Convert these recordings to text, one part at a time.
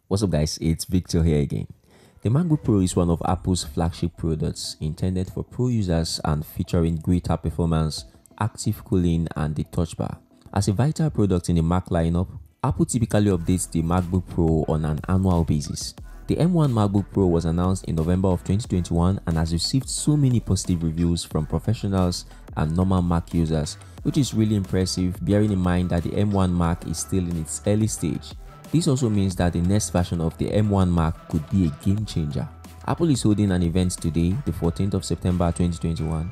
What's up guys, it's Victor here again. The MacBook Pro is one of Apple's flagship products intended for pro users and featuring greater performance, active cooling and the touch bar. As a vital product in the Mac lineup, Apple typically updates the MacBook Pro on an annual basis. The M1 MacBook Pro was announced in November of 2021 and has received so many positive reviews from professionals and normal Mac users, which is really impressive bearing in mind that the M1 Mac is still in its early stage. This also means that the next version of the M1 Mac could be a game changer. Apple is holding an event today, the 14th of September 2021,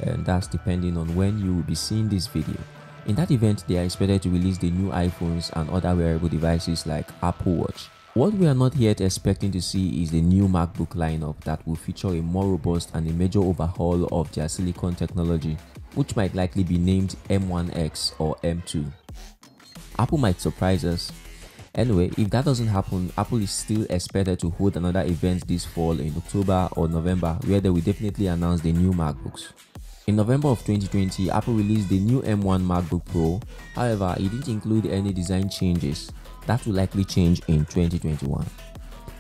and that's depending on when you will be seeing this video. In that event, they are expected to release the new iPhones and other wearable devices like Apple Watch. What we are not yet expecting to see is the new MacBook lineup that will feature a more robust and a major overhaul of their silicon technology, which might likely be named M1X or M2. Apple might surprise us. Anyway, if that doesn't happen, Apple is still expected to hold another event this fall in October or November where they will definitely announce the new MacBooks. In November of 2020, Apple released the new M1 MacBook Pro. However, it didn't include any design changes. That will likely change in 2021.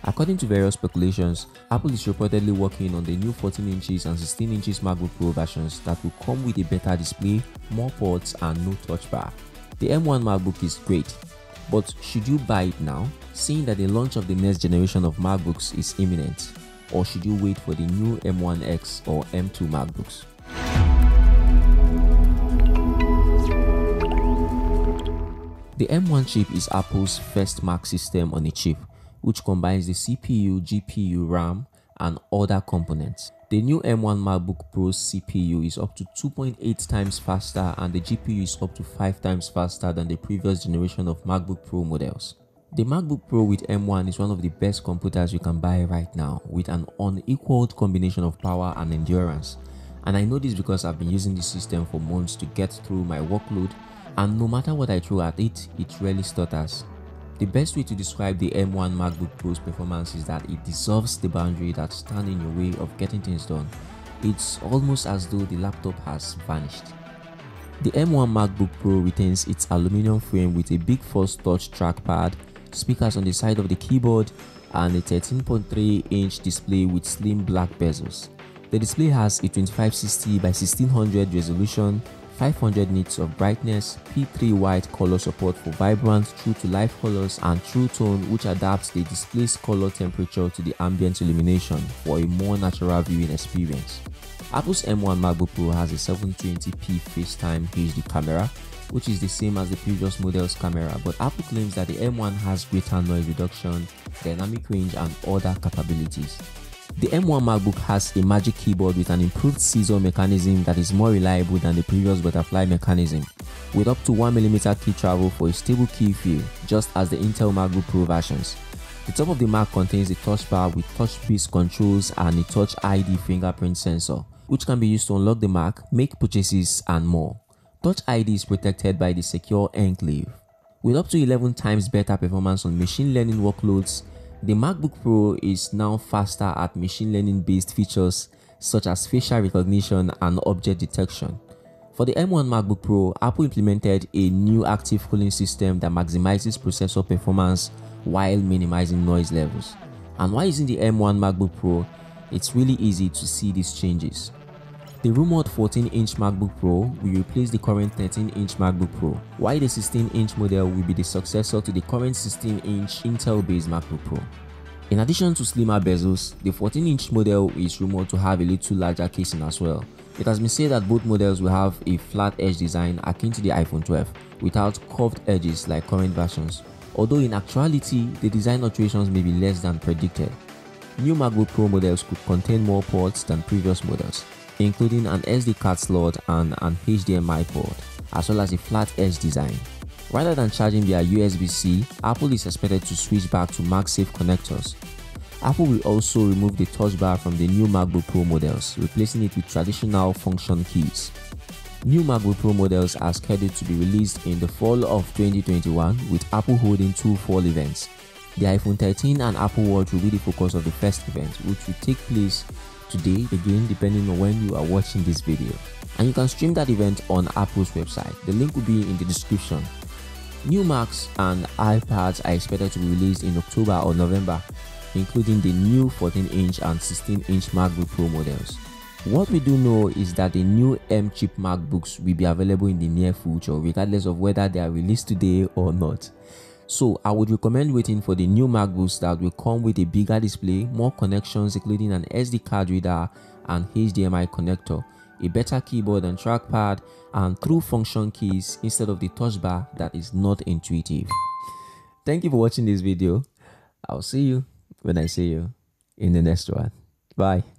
According to various speculations, Apple is reportedly working on the new 14 inches and 16 inches MacBook Pro versions that will come with a better display, more ports and no touch bar. The M1 MacBook is great, but should you buy it now, seeing that the launch of the next generation of MacBooks is imminent, or should you wait for the new M1X or M2 MacBooks? The M1 chip is Apple's first Mac system on a chip, which combines the CPU, GPU, RAM, and other components. The new M1 MacBook Pro's CPU is up to 2.8 times faster and the GPU is up to 5 times faster than the previous generation of MacBook Pro models. The MacBook Pro with M1 is one of the best computers you can buy right now, with an unequaled combination of power and endurance. And I know this because I've been using this system for months to get through my workload, and no matter what I throw at it, it rarely stutters. The best way to describe the M1 MacBook Pro's performance is that it dissolves the boundary that stands in your way of getting things done. It's almost as though the laptop has vanished. The M1 MacBook Pro retains its aluminum frame with a big Force Touch trackpad, speakers on the side of the keyboard, and a 13.3-inch display with slim black bezels. The display has a 2560 by 1600 resolution, 500 nits of brightness, P3 white color support for vibrant true to life colors, and True Tone, which adapts the display's color temperature to the ambient illumination for a more natural viewing experience. Apple's M1 MacBook Pro has a 720p FaceTime HD camera, which is the same as the previous model's camera, but Apple claims that the M1 has greater noise reduction, dynamic range, and other capabilities. The M1 MacBook has a magic keyboard with an improved scissor mechanism that is more reliable than the previous butterfly mechanism, with up to 1mm key travel for a stable key feel, just as the Intel MacBook Pro versions. The top of the Mac contains a touch bar with touch-based controls and a Touch ID fingerprint sensor, which can be used to unlock the Mac, make purchases, and more. Touch ID is protected by the secure enclave. With up to 11 times better performance on machine learning workloads, the MacBook Pro is now faster at machine learning based features such as facial recognition and object detection. For the M1 MacBook Pro, Apple implemented a new active cooling system that maximizes processor performance while minimizing noise levels. And while using the M1 MacBook Pro, it's really easy to see these changes. The rumored 14-inch MacBook Pro will replace the current 13-inch MacBook Pro, while the 16-inch model will be the successor to the current 16-inch Intel-based MacBook Pro. In addition to slimmer bezels, the 14-inch model is rumored to have a little larger casing as well. It has been said that both models will have a flat edge design akin to the iPhone 12, without curved edges like current versions, although in actuality, the design alterations may be less than predicted. New MacBook Pro models could contain more ports than previous models, including an SD card slot and an HDMI port, as well as a flat edge design. Rather than charging via USB-C, Apple is expected to switch back to MagSafe connectors. Apple will also remove the touch bar from the new MacBook Pro models, replacing it with traditional function keys. New MacBook Pro models are scheduled to be released in the fall of 2021, with Apple holding two fall events. The iPhone 13 and Apple Watch will be the focus of the first event, which will take place today, again depending on when you are watching this video, and you can stream that event on Apple's website. The link will be in the description. New Macs and iPads are expected to be released in October or November, including the new 14-inch and 16-inch MacBook Pro models. What we do know is that the new M chip MacBooks will be available in the near future, regardless of whether they are released today or not. So I would recommend waiting for the new MacBooks that will come with a bigger display, more connections including an SD card reader and HDMI connector, a better keyboard and trackpad, and true function keys instead of the touch bar that is not intuitive. Thank you for watching this video. I'll see you when I see you in the next one. Bye.